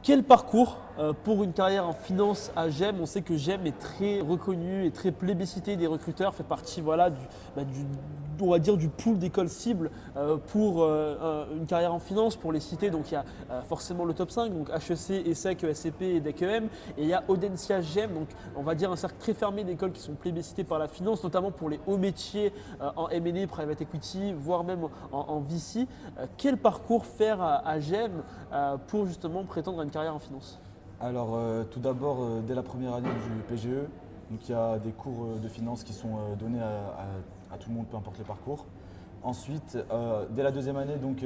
Quel parcours pour une carrière en finance à GEM? On sait que GEM est très reconnu et très plébiscité des recruteurs, fait partie on va dire du pool d'écoles cibles pour une carrière en finance, pour les citer. Donc il y a forcément le top 5, donc HEC, ESSEC, ESCP et DEC-EM. Et il y a Audencia GEM, donc on va dire un cercle très fermé d'écoles qui sont plébiscitées par la finance, notamment pour les hauts métiers en M&A, private equity, voire même en VC. Quel parcours faire à GEM pour justement prétendre à une carrière en finance? Alors, tout d'abord, dès la première année du PGE, donc il y a des cours de finance qui sont donnés à tout le monde, peu importe les parcours. Ensuite, dès la deuxième année, donc,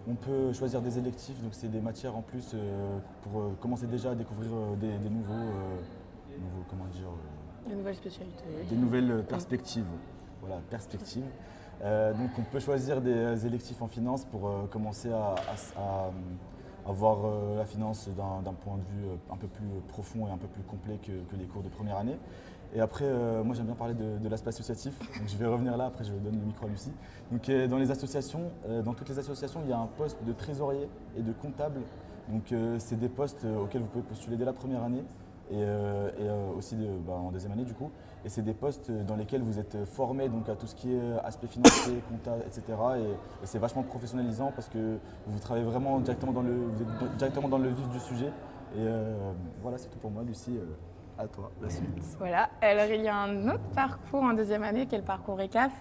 on peut choisir des électifs, donc c'est des matières en plus pour commencer déjà à découvrir des comment dire, De nouvelles spécialités. des nouvelles perspectives. Voilà, perspectives. Donc on peut choisir des électifs en finance pour commencer à voir la finance d'un point de vue un peu plus profond et un peu plus complet que les cours de première année. Et après, moi j'aime bien parler de l'aspect associatif, donc je vais revenir là, après je donne le micro à Lucie. Donc dans les associations, dans toutes les associations, il y a un poste de trésorier et de comptable. Donc c'est des postes auxquels vous pouvez postuler dès la première année et aussi en deuxième année du coup. Et c'est des postes dans lesquels vous êtes formé donc, à tout ce qui est aspect financier, comptable, etc. Et c'est vachement professionnalisant parce que vous travaillez vraiment directement vous êtes directement dans le vif du sujet. Et voilà, c'est tout pour moi. Lucie, à toi, la suite. Voilà. Alors, il y a un autre parcours en deuxième année qui est le parcours ECAF.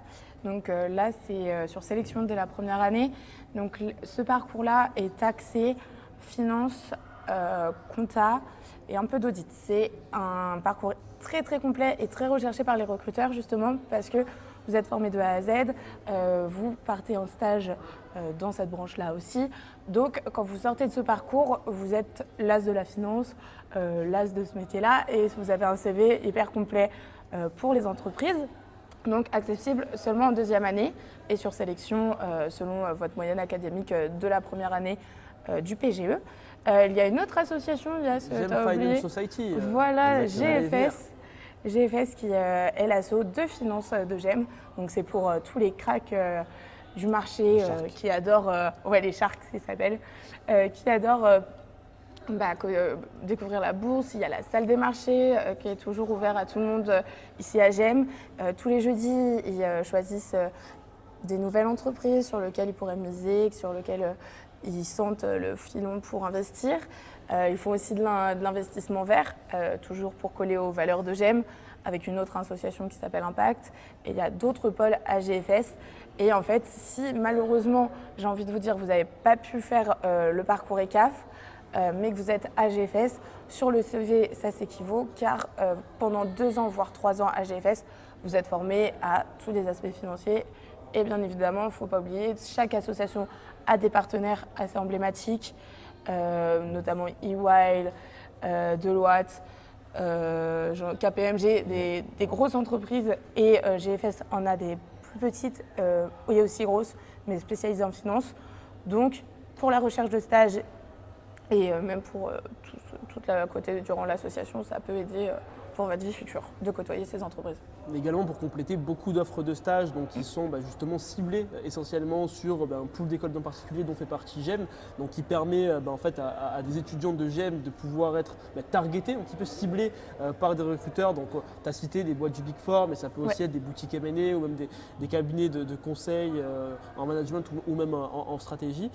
Donc là, c'est sur sélection dès la première année. Donc ce parcours-là est axé finance, compta et un peu d'audit. C'est un parcours très très complet et très recherché par les recruteurs justement parce que vous êtes formé de A à Z, vous partez en stage dans cette branche-là aussi. Donc quand vous sortez de ce parcours, vous êtes l'as de la finance, l'as de ce métier-là et vous avez un CV hyper complet pour les entreprises. Donc accessible seulement en deuxième année et sur sélection selon votre moyenne académique de la première année du PGE. Il y a une autre association, GEM Finance Society. Voilà, exactement. GFS qui est l'asso de finance de GEM. Donc c'est pour tous les cracks du marché qui adorent, les sharks ils s'appellent, qui adorent découvrir la bourse. Il y a la salle des marchés qui est toujours ouverte à tout le monde ici à GEM. Tous les jeudis, ils choisissent des nouvelles entreprises sur lesquelles ils pourraient miser, sur lesquelles ils sentent le filon pour investir. Ils font aussi de l'investissement vert, toujours pour coller aux valeurs de GEM, avec une autre association qui s'appelle Impact. Et il y a d'autres pôles à GFS. Et en fait, si malheureusement, j'ai envie de vous dire, vous n'avez pas pu faire le parcours ECAF, mais que vous êtes à GFS, sur le CV, ça s'équivaut, car pendant 2 ans, voire 3 ans à GFS, vous êtes formé à tous les aspects financiers. Et bien évidemment, il ne faut pas oublier, chaque association a des partenaires assez emblématiques, notamment EY, Deloitte, KPMG, des grosses entreprises, et GFS en a des plus petites et aussi grosses, mais spécialisées en finance. Donc, pour la recherche de stage et même pour toute la côté durant l'association, ça peut aider pour votre vie future de côtoyer ces entreprises. Également pour compléter beaucoup d'offres de stage donc, qui sont justement ciblées essentiellement sur un pool d'écoles en particulier dont fait partie GEM, donc qui permet en fait à des étudiants de GEM de pouvoir être targetés, un petit peu ciblés par des recruteurs. Donc tu as cité des boîtes du Big Four, mais ça peut aussi être des boutiques M&A ou même des cabinets de conseil en management ou même en stratégie.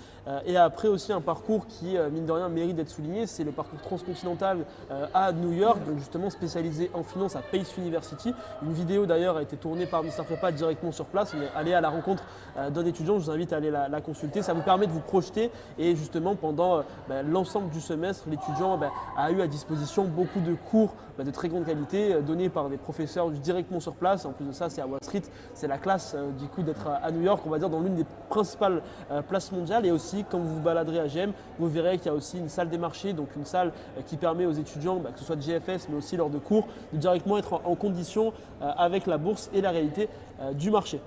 Et après aussi un parcours qui, mine de rien, mérite d'être souligné, c'est le parcours transcontinental à New York, donc justement spécialisé en finance à Pace University. Une vidéo d'ailleurs a été tournée par Mr Prépa directement sur place. On est allé à la rencontre d'un étudiant, je vous invite à aller la consulter. Ça vous permet de vous projeter et justement pendant l'ensemble du semestre, l'étudiant a eu à disposition beaucoup de cours de très grande qualité donnés par des professeurs directement sur place. En plus de ça, c'est à Wall Street, c'est la classe du coup d'être à New York, on va dire dans l'une des principales places mondiales. Et aussi quand vous vous baladerez à GEM, vous verrez qu'il y a aussi une salle des marchés, donc une salle qui permet aux étudiants, que ce soit de GFS mais aussi lors de cours, de directement être en condition avec la bourse et la réalité du marché.